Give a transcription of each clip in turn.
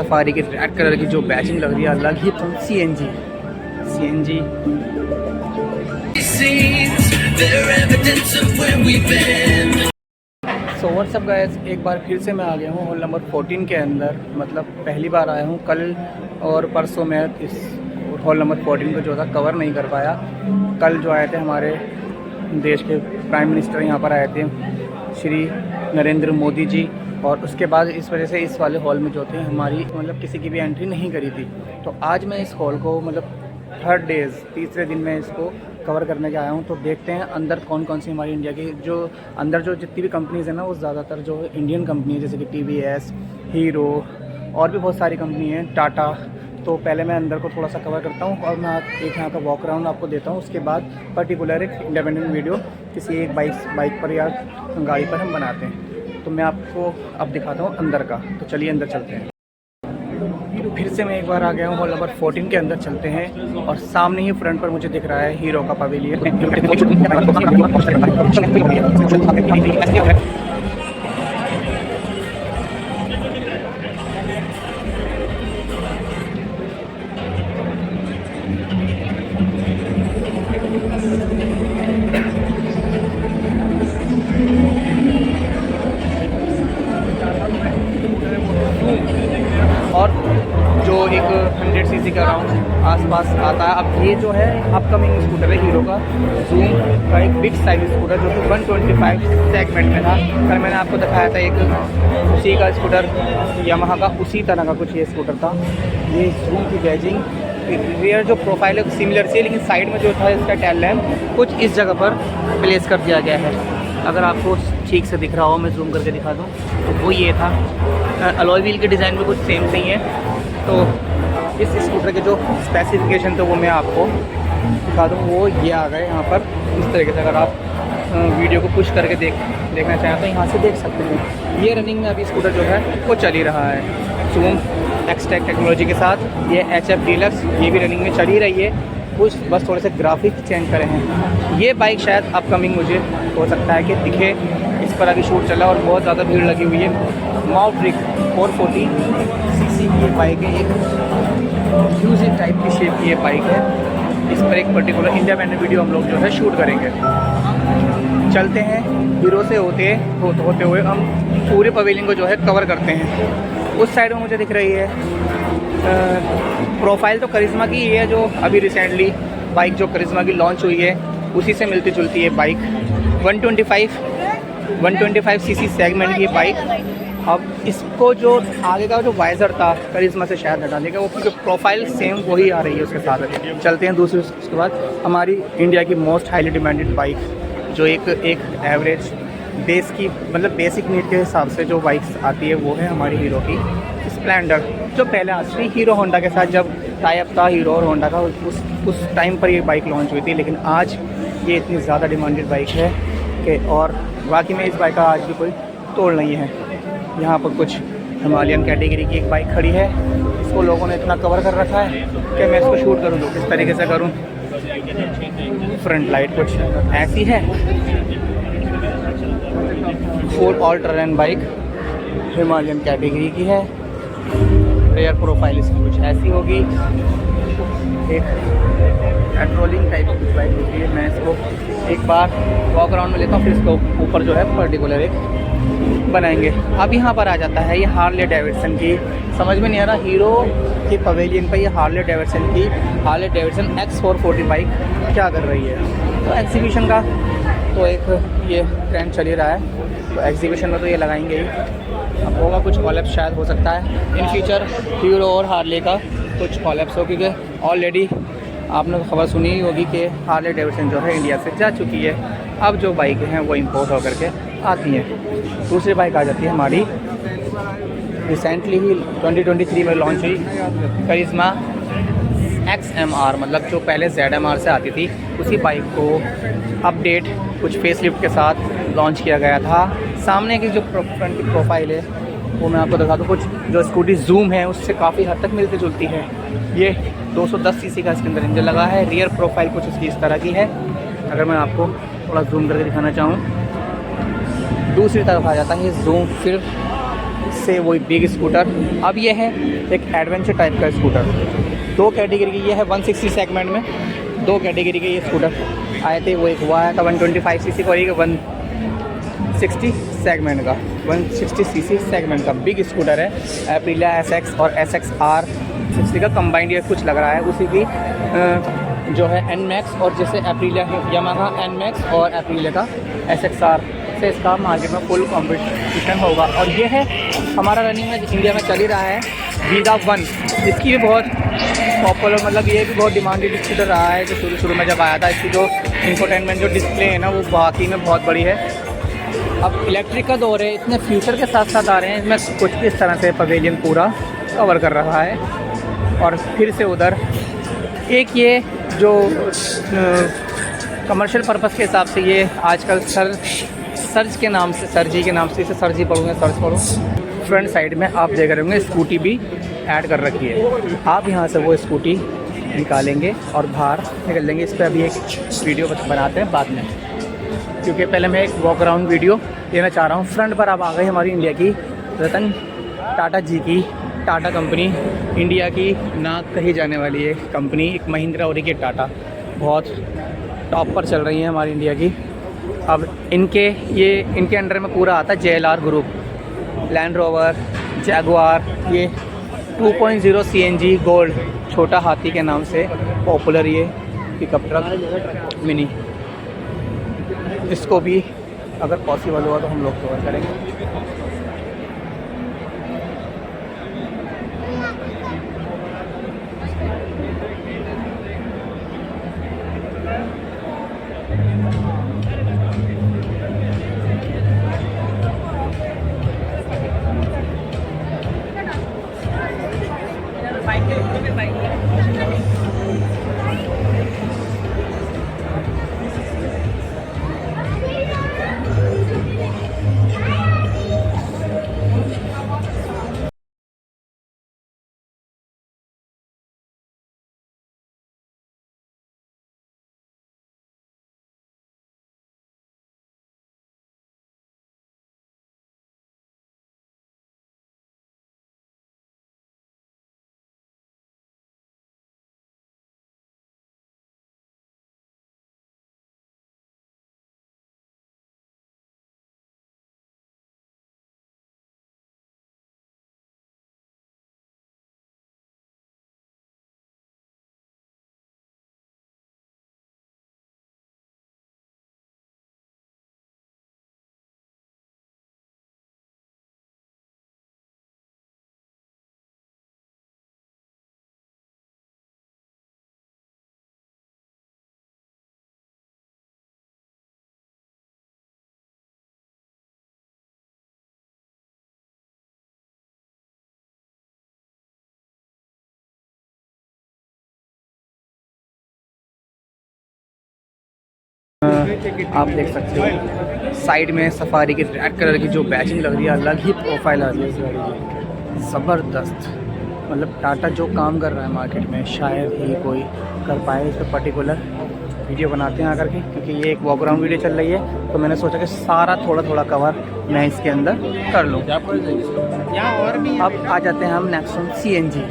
Safari की red colour की जो बैचिंग लग रही है अलग ही। CNG सो व्हाट्सअप गाइस, एक बार फिर से मैं आ गया हूँ हॉल नंबर 14 के अंदर। मतलब पहली बार आया हूँ। कल और परसों मैं इस हॉल नंबर 14 को जो था कवर नहीं कर पाया। कल जो आए थे हमारे देश के प्राइम मिनिस्टर यहाँ पर आए थे, श्री नरेंद्र मोदी जी, और उसके बाद इस वजह से इस वाले हॉल में जो थे हमारी मतलब किसी की भी एंट्री नहीं करी थी। तो आज मैं इस हॉल को मतलब तीसरे दिन में इसको कवर करने के आया हूँ। तो देखते हैं अंदर कौन कौन सी हमारी इंडिया की जो अंदर जो जितनी भी कंपनीज़ हैं ना, वो ज़्यादातर जो इंडियन कंपनी है, जैसे कि TVS, हीरो और भी बहुत सारी कंपनी हैं, टाटा। तो पहले मैं अंदर को थोड़ा सा कवर करता हूँ और मैं एक यहाँ का वॉक अराउंड आपको देता हूँ। उसके बाद पर्टिकुलर एक इंडिपेंडेंट वीडियो किसी एक बाइक पर या गाड़ी पर हम बनाते हैं। तो मैं आपको अब दिखाता हूँ अंदर का। तो चलिए अंदर चलते हैं। फिर से मैं एक बार आ गया हूँ हॉल नंबर 14 के अंदर। चलते हैं और सामने ही फ्रंट पर मुझे दिख रहा है हीरो का पवेलियन। और जो एक 100 सीसी का राउंड आसपास आता है। अब ये जो है अपकमिंग स्कूटर है हीरो का, जूम का एक बिग साइज स्कूटर जो कि 125 सेगमेंट में था। कल मैंने आपको दिखाया था एक उसी का स्कूटर यामाहा का, उसी तरह का कुछ ये स्कूटर था। ये जूम की बैजिंग, रियर जो प्रोफाइल है सिमिलर सी है, लेकिन साइड में जो था इसका टेल लैम्प कुछ इस जगह पर प्लेस कर दिया गया है। अगर आपको ठीक से दिख रहा हो, मैं जूम करके दिखा दूँ तो वो ये था। अलॉय व्हील के डिज़ाइन में कुछ सेम नहीं है। तो इस स्कूटर के जो स्पेसिफिकेशन थे वो मैं आपको दिखा दूँ, वो ये आ गए यहाँ पर इस तरीके से। अगर आप वीडियो को पुश करके देखना चाहें तो यहाँ से देख सकते हैं। ये रनिंग में अभी स्कूटर जो है वो चल ही रहा है जूम एक्सटेक टेक्नोलॉजी के साथ। ये HF डीलक्स, ये भी रनिंग में चल ही रही है। कुछ बस थोड़े से ग्राफिक चेंज करे हैं। ये बाइक शायद अपकमिंग मुझे हो सकता है कि दिखे। इस पर अभी शूट चला और बहुत ज़्यादा भीड़ लगी हुई है। माउट्रिक 440 सीसी की ये बाइक है, एक ह्यूज टाइप की शेप की ये बाइक है। इस पर एक पर्टिकुलर इंडिपेंडेंट वीडियो हम लोग जो है शूट करेंगे। चलते हैं हीरो से होते हुए हम पूरे पवेलियन को जो है कवर करते हैं। उस साइड में मुझे दिख रही है प्रोफाइल तो करिश्मा की ही है, जो अभी रिसेंटली बाइक जो करिश्मा की लॉन्च हुई है उसी से मिलती जुलती है बाइक। 125 सीसी सेगमेंट की बाइक। अब इसको जो आगे का जो वाइज़र था करिश्मा से शायद हटा देगा वो, क्योंकि प्रोफाइल सेम वही आ रही है उसके साथ। चलते हैं दूसरे। उसके बाद हमारी इंडिया की मोस्ट हाईली डिमांडेड बाइक, जो एक एवरेज बेस की मतलब बेसिक नीड के हिसाब से जो बाइक्स आती है वो है हमारी हीरो की स्प्लेंडर, जो पहले असली हीरो होंडा के साथ जब टाई अप था हीरो और होंडा का, उस टाइम पर ये बाइक लॉन्च हुई थी। लेकिन आज ये इतनी ज़्यादा डिमांडेड बाइक है कि और बाकी में इस बाइक का आज भी कोई तोड़ नहीं है। यहाँ पर कुछ हिमालयन कैटेगरी की एक बाइक खड़ी है। इसको लोगों ने इतना कवर कर रखा है कि मैं इसको शूट करूँ तो किस तरीके से करूँ। फ्रंट लाइट कुछ ऐसी है। Full all terrain bike Himalayan category की है। रेयर प्रोफाइल इसकी कुछ ऐसी होगी। एक पेट्रोलिंग टाइप की बाइक होती है। मैं इसको एक बार वॉक अराउंड में लेता हूँ, फिर इसको ऊपर जो है पर्टिकुलर एक बनाएंगे। अब यहाँ पर आ जाता है ये हार्ले डेविडसन की, समझ में नहीं आ रहा हीरो के पवेलियन पर ये हार्ले डेविडसन X440 बाइक क्या कर रही है। तो एग्जीबिशन का तो एक ये ट्रेंड चल ही रहा है, तो एग्जीबिशन में तो ये लगाएंगे ही। अब होगा कुछ कॉलैप्स शायद हो सकता है इन फ्यूचर हीरो और हार्ले का कुछ कॉलैप्स हो, क्योंकि ऑलरेडी आपने खबर सुनी ही होगी कि हार्ले डेविडसन जो है इंडिया से जा चुकी है। अब जो बाइकें हैं वो इंपोर्ट होकर के आती हैं। दूसरी बाइक आ जाती है हमारी रिसेंटली ही 2023 में लॉन्च हुई करिश्मा XMR, मतलब जो पहले ZMR से आती थी उसी बाइक को अपडेट कुछ फेसलिफ्ट के साथ लॉन्च किया गया था। सामने की जो फ्रंट की प्रोफाइल है वो मैं आपको दिखा दूँ। कुछ जो स्कूटी जूम है उससे काफ़ी हद तक मिलती जुलती है। ये 210 सीसी का इसके अंदर इंजन लगा है। रियर प्रोफाइल कुछ इसकी इस तरह की है। अगर मैं आपको थोड़ा जूम करके दिखाना चाहूँ, दूसरी तरफ आ जाता है ये जूम, फिर से वही बिग स्कूटर। अब ये है एक एडवेंचर टाइप का स्कूटर। दो कैटेगरी की ये है 160 सेगमेंट में, दो कैटेगरी के ये स्कूटर आए थे। वो एक हुआ था 125 सीसी का और एक 160 सेगमेंट का, 160 सीसी सेगमेंट का बिग स्कूटर है। एप्रिलिया SX और SX R60 का कंबाइंड ये कुछ लग रहा है। उसी की जो है NMAX और जैसे एप्रिलिया यामाहा NMAX और एप्रिलिया का SXR से इसका मार्केट में फुल कॉम्पिटिशन होगा। और ये है हमारा रनिंग में इंडिया में चल ही रहा है वीगा 1। इसकी भी बहुत पॉपुलर, मतलब ये भी बहुत डिमांडेड स्कूटर रहा है जो शुरू में जब आया था। इसकी जो इंफोटेनमेंट जो डिस्प्ले है ना वो वाकई में बहुत बड़ी है। अब इलेक्ट्रिक का दौर है, इतने फ्यूचर के साथ साथ आ रहे हैं। इसमें कुछ इस तरह से पवेलियन पूरा कवर कर रहा है। और फिर से उधर एक ये जो कमर्शियल पर्पस के हिसाब से ये आजकल सर्ज के नाम से, सर्जी के नाम से, इसे सर्जी पढ़ूँगा, सर्च पढ़ूँ। फ्रंट साइड में आप देख रहे होंगे स्कूटी भी ऐड कर रखी है। आप यहाँ से वो स्कूटी निकालेंगे और बाहर निकल लेंगे। इस पर अभी एक वीडियो बनाते हैं बाद में, क्योंकि पहले मैं एक वॉक अराउंड वीडियो लेना चाह रहा हूँ। फ्रंट पर आप आ गए हमारी इंडिया की रतन टाटा जी की टाटा कंपनी, इंडिया की ना कही जाने वाली है कंपनी, एक महिंद्रा और एक टाटा, बहुत टॉप पर चल रही है हमारी इंडिया की। अब इनके अंडर में पूरा आता है JLR group, land rover, Jaguar, ये 2.0 CNG गोल्ड छोटा हाथी के नाम से पॉपुलर ये पिकअप ट्रक मिनी। इसको भी अगर पॉसिबल हुआ तो हम लोग कवर करेंगे। आप देख सकते हो साइड में सफारी की रेड कलर की जो बैचिंग लग रही है, अलग ही प्रोफाइल आ रही है इस गाड़ी की, ज़बरदस्त। मतलब टाटा जो काम कर रहा है मार्केट में शायद ही कोई कर पाए। इस पर पर्टिकुलर वीडियो बनाते हैं आकर के, क्योंकि ये एक वॉक अराउंड वीडियो चल रही है, तो मैंने सोचा कि सारा थोड़ा थोड़ा कवर मैं इसके अंदर कर लूँ। अब आ जाते हैं हम नेक्सॉन CNG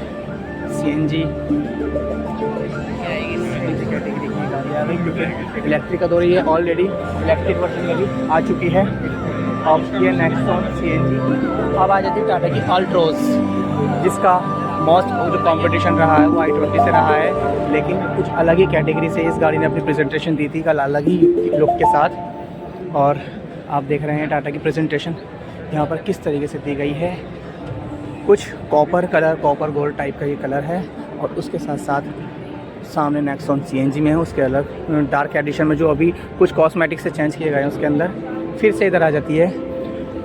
क्योंकि इलेक्ट्रिक का दौर ये ऑलरेडी इलेक्ट्रिक वर्जन में भी आ चुकी है। अब ये नेक्सॉन CNG। अब आ जाती है टाटा की अल्ट्रोज, जिसका मोस्ट जो कंपटीशन रहा है वो i20 से रहा है, लेकिन कुछ अलग ही कैटेगरी से इस गाड़ी ने अपनी प्रेजेंटेशन दी थी कल, अलग ही लुक के साथ। और आप देख रहे हैं टाटा की प्रेजेंटेशन यहाँ पर किस तरीके से दी गई है। कुछ copper colour, copper gold type का ये कलर है, और उसके साथ साथ सामने नेक्सॉन CNG में है, उसके अलग डार्क एडिशन में जो अभी कुछ कॉस्मेटिक से चेंज किए गए हैं उसके अंदर। फिर से इधर आ जाती है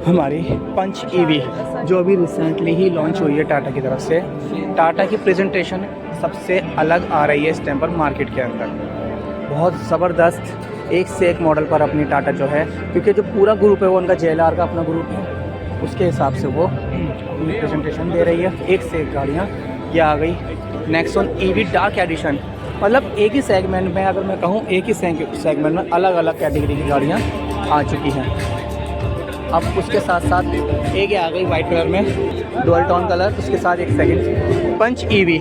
हमारी पंच EV, जो अभी रिसेंटली ही लॉन्च हुई है टाटा की तरफ से। टाटा की प्रेजेंटेशन सबसे अलग आ रही है इस टाइम पर मार्केट के अंदर, बहुत ज़बरदस्त। एक से एक मॉडल पर अपनी टाटा जो है, क्योंकि जो पूरा ग्रुप है वो उनका JLR का अपना ग्रुप है, उसके हिसाब से वो अपनी प्रेजेंटेशन दे रही है। एक से एक गाड़ियाँ ये आ गई। नेक्सॉन EV डार्क एडिशन, मतलब एक ही सेगमेंट में, अगर मैं कहूँ एक ही सेगमेंट में अलग अलग कैटेगरी की गाड़ियाँ आ चुकी हैं। अब उसके साथ साथ एक ये आ गई वाइट कलर में डुअल टोन कलर, उसके साथ एक सेकंड पंच ईवी,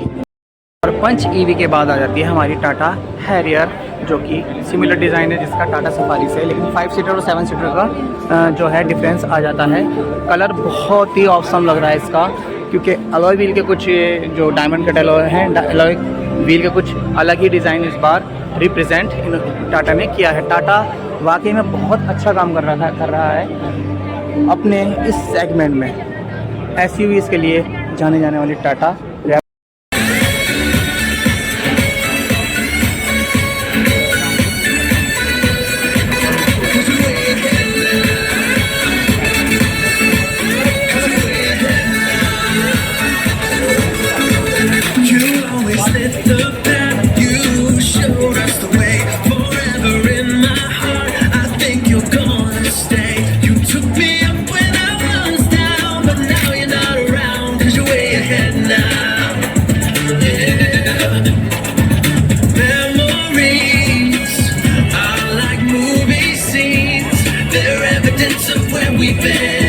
और पंच ईवी के बाद आ जाती है हमारी टाटा हैरियर, जो कि सिमिलर डिज़ाइन है जिसका टाटा सफारी से, लेकिन 5 सीटर और 7 सीटर का जो है डिफरेंस आ जाता है। कलर बहुत ही ऑसम लग रहा है इसका, क्योंकि अलॉय व्हील के कुछ जो डायमंड कट अलॉय हैं, अलॉय व्हील के कुछ अलग ही डिज़ाइन इस बार रिप्रेजेंट टाटा ने किया है। टाटा वाकई में बहुत अच्छा काम कर रहा है अपने इस सेगमेंट में। एसयूवीज़ के लिए जाने जाने वाली टाटा we've been